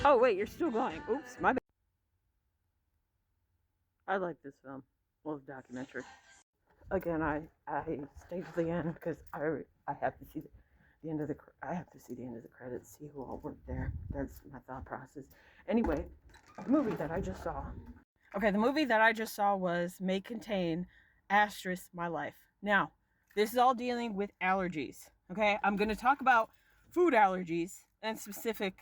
Oh, wait, you're still going. Oops, my bad. I like this film. Well, the documentary. Again, I stayed to the end because I have to see the end of I have to see the end of the credits, see who all worked there. That's my thought process. Anyway, the movie that I just saw. Okay, the movie that I just saw was May Contain Asterisk My Life. Now, this is all dealing with allergies. Okay, I'm going to talk about food allergies and specific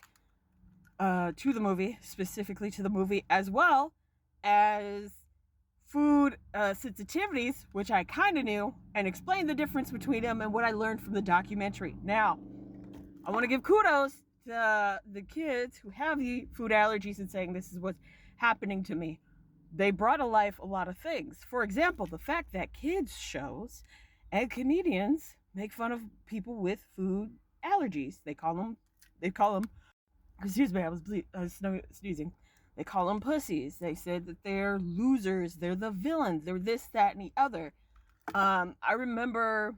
to the movie, specifically to the movie, as well as food sensitivities, which I kind of knew, and explain the difference between them and what I learned from the documentary. Now, I want to give kudos to the kids who have the food allergies and saying this is what's happening to me. They brought to life a lot of things. For example, the fact that kids shows and comedians make fun of people with food allergies. They call them, excuse me, I was sneezing. They call them pussies. They said that they're losers. They're the villains. They're this, that, and the other. I remember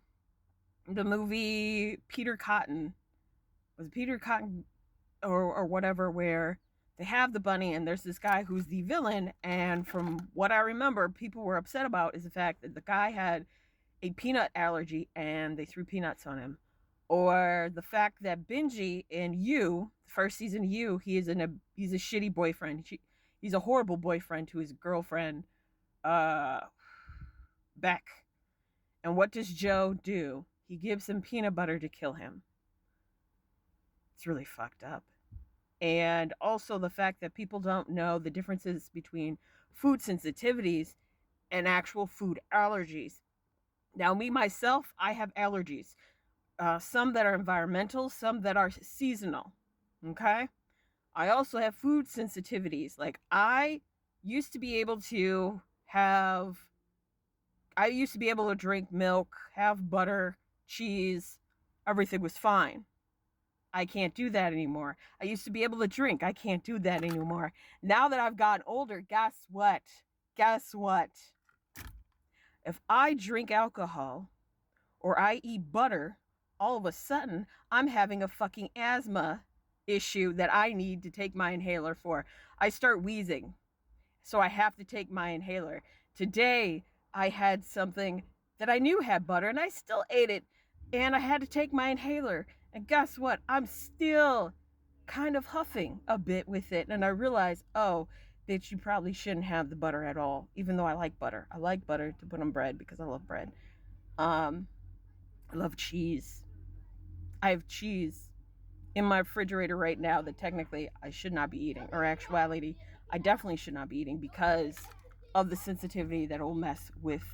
the movie Peter Cotton. Was it Peter Cotton or whatever, where they have the bunny and there's this guy who's the villain. And from what I remember, people were upset about is the fact that the guy had a peanut allergy and they threw peanuts on him. Or the fact that Benji in You, the first season of You, he's a shitty boyfriend. He's a horrible boyfriend to his girlfriend, Beck. And what does Joe do? He gives him peanut butter to kill him. It's really fucked up. And also the fact that people don't know the differences between food sensitivities and actual food allergies. Now, me, myself, I have allergies. Some that are environmental, some that are seasonal. Okay? I also have food sensitivities. Like, I used to be able to drink milk, have butter, cheese, everything was fine. I can't do that anymore. I used to be able to drink. I can't do that anymore. Now that I've gotten older, guess what? Guess what? If I drink alcohol or I eat butter, all of a sudden I'm having a fucking asthma issue that I need to take my inhaler for. I start wheezing, so I have to take my inhaler. Today, I had something that I knew had butter and I still ate it, and I had to take my inhaler. And guess what? I'm still kind of huffing a bit with it. And I realized, oh, that you probably shouldn't have the butter at all, even though I like butter. I like butter to put on bread because I love bread. I love cheese. I have cheese in my refrigerator right now that technically I should not be eating. Or actuality, I definitely should not be eating because of the sensitivity that will mess with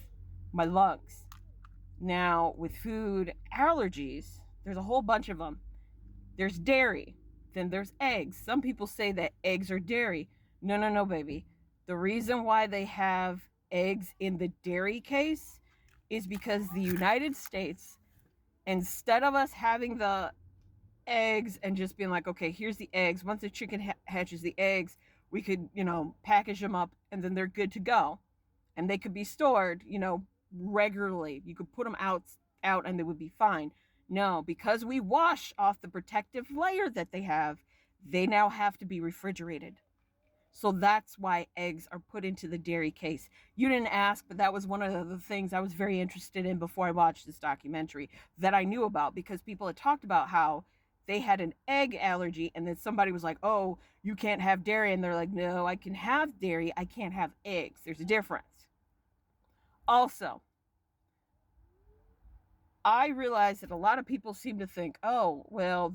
my lungs. Now, with food allergies, there's a whole bunch of them. There's dairy, then there's eggs. Some people say that eggs are dairy. No, no, no, baby. The reason why they have eggs in the dairy case is because the United States, instead of us having the eggs and just being like, okay, here's the eggs. Once the chicken hatches the eggs, we could, package them up and then they're good to go. And they could be stored, regularly. You could put them out and they would be fine. No, because we wash off the protective layer that they now have to be refrigerated. So that's why eggs are put into the dairy case. You didn't ask, but that was one of the things I was very interested in before I watched this documentary that I knew about, because people had talked about how they had an egg allergy and then somebody was like, oh, you can't have dairy. And they're like, no, I can have dairy. I can't have eggs. There's a difference. Also, I realize that a lot of people seem to think, oh, well,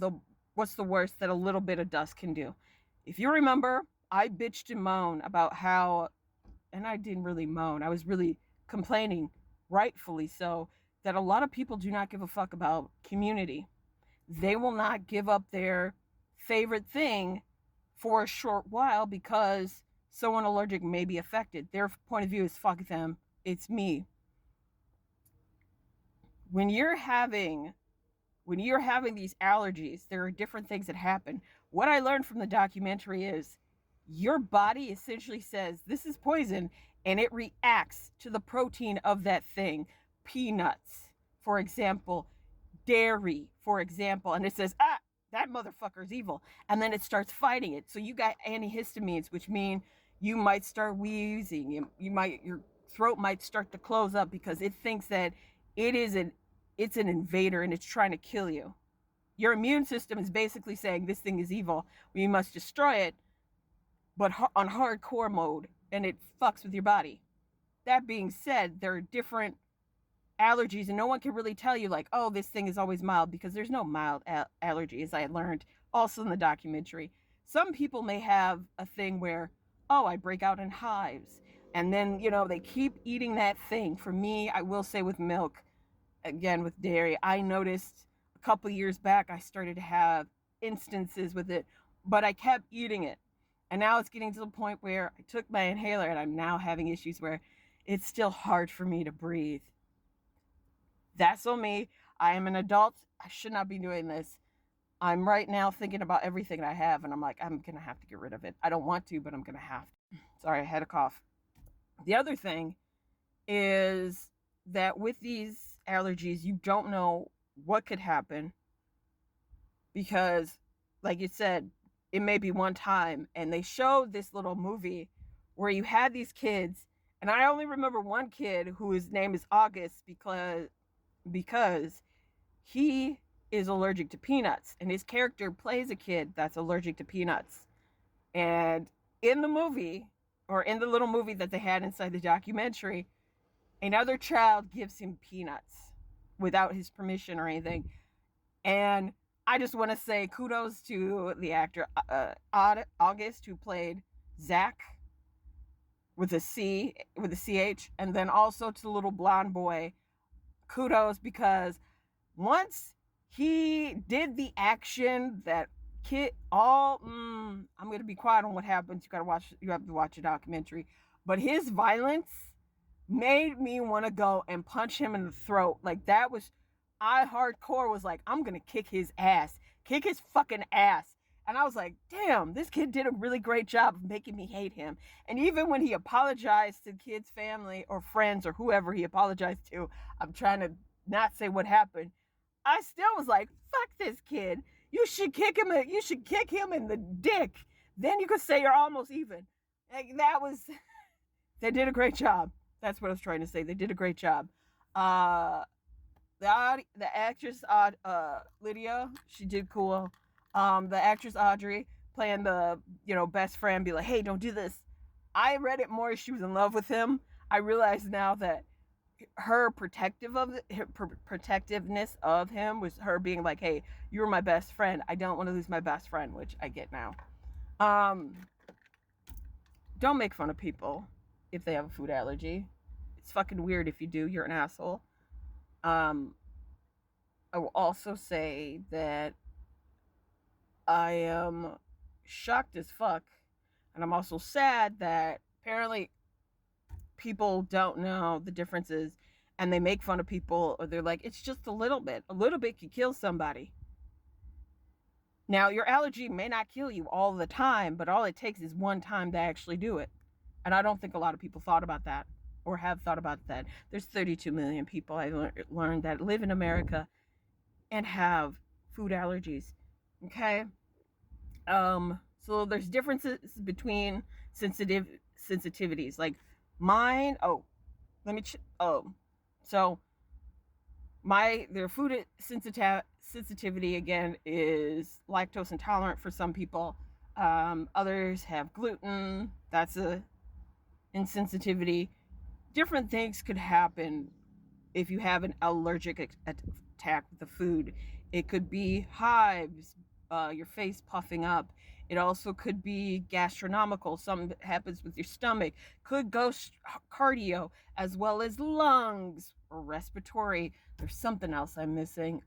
what's the worst that a little bit of dust can do? If you remember, I bitched and moaned about how, and I didn't really moan, I was really complaining, rightfully so, that a lot of people do not give a fuck about community. They will not give up their favorite thing for a short while because someone allergic may be affected. Their point of view is fuck them, it's me. When you're having these allergies, there are different things that happen. What I learned from the documentary is your body essentially says this is poison and it reacts to the protein of that thing. Peanuts, for example, dairy, for example, and it says, that motherfucker's evil. And then it starts fighting it. So you got antihistamines, which mean you might start wheezing. Your throat might start to close up because it thinks that it's an invader and it's trying to kill you. Your immune system is basically saying this thing is evil. We must destroy it, but on hardcore mode, and it fucks with your body. That being said, there are different allergies, and no one can really tell you like, oh, this thing is always mild, because there's no mild allergies. I learned also in the documentary. Some people may have a thing where, oh, I break out in hives, and then they keep eating that thing. For me, I will say with milk, again with dairy, I noticed a couple years back I started to have instances with it, but I kept eating it, and now it's getting to the point where I took my inhaler and I'm now having issues where it's still hard for me to breathe. That's on me. I am an adult. I should not be doing this. I'm right now thinking about everything I have, and I'm like, I'm going to have to get rid of it. I don't want to, but I'm going to have to. Sorry, I had a cough. The other thing is that with these allergies, you don't know what could happen because, like you said, it may be one time. And they showed this little movie where you had these kids, and I only remember one kid whose name is August because he is allergic to peanuts, and his character plays a kid that's allergic to peanuts. And in the movie, or in the little movie that they had inside the documentary, another child gives him peanuts without his permission or anything. And I just want to say kudos to the actor August, who played Zach with a CH, and then also to the little blonde boy. Kudos, because once he did the action that I'm going to be quiet on what happens. You have to watch a documentary. But his violence made me want to go and punch him in the throat. Like, that was, I hardcore was like, I'm going to kick his ass. Kick his fucking ass. And I was like, damn, this kid did a really great job of making me hate him. And even when he apologized to the kid's family or friends or whoever he apologized to, I'm trying to not say what happened, I still was like, fuck this kid. You should kick him in the dick. Then you could say you're almost even. Like, they did a great job. That's what I was trying to say. They did a great job. The actress Lydia, she did cool. The actress Audrey playing the best friend, be like, hey, don't do this. I read it more as she was in love with him. I realize now that her protectiveness of him was her being like, hey, you're my best friend. I don't want to lose my best friend, which I get now. Don't make fun of people if they have a food allergy. It's fucking weird if you do. You're an asshole. I will also say that I am shocked as fuck, and I'm also sad that apparently people don't know the differences, and they make fun of people, or they're like, it's just a little bit could kill somebody. Now, your allergy may not kill you all the time, but all it takes is one time to actually do it. And I don't think a lot of people thought about that or have thought about that. There's 32 million people, I learned, that live in America and have food allergies. Okay? So there's differences between sensitivities. Like mine, so their food sensitivity again is lactose intolerant for some people. Others have gluten. That's a insensitivity. Different things could happen if you have an allergic attack with the food. It could be hives, your face puffing up. It also could be gastronomical. Something happens with your stomach. Could go cardio, as well as lungs or respiratory. There's something else I'm missing.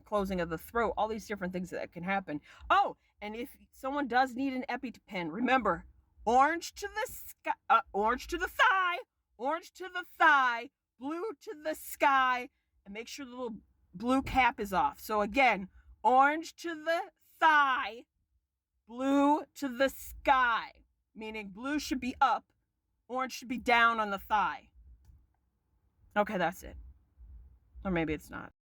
Closing of the throat. All these different things that can happen. Oh, and if someone does need an EpiPen, remember, orange to the sky, orange to the thigh, orange to the thigh, blue to the sky, and make sure the little blue cap is off. So again, orange to the thigh, blue to the sky, meaning blue should be up, orange should be down on the thigh. Okay, that's it. Or maybe it's not.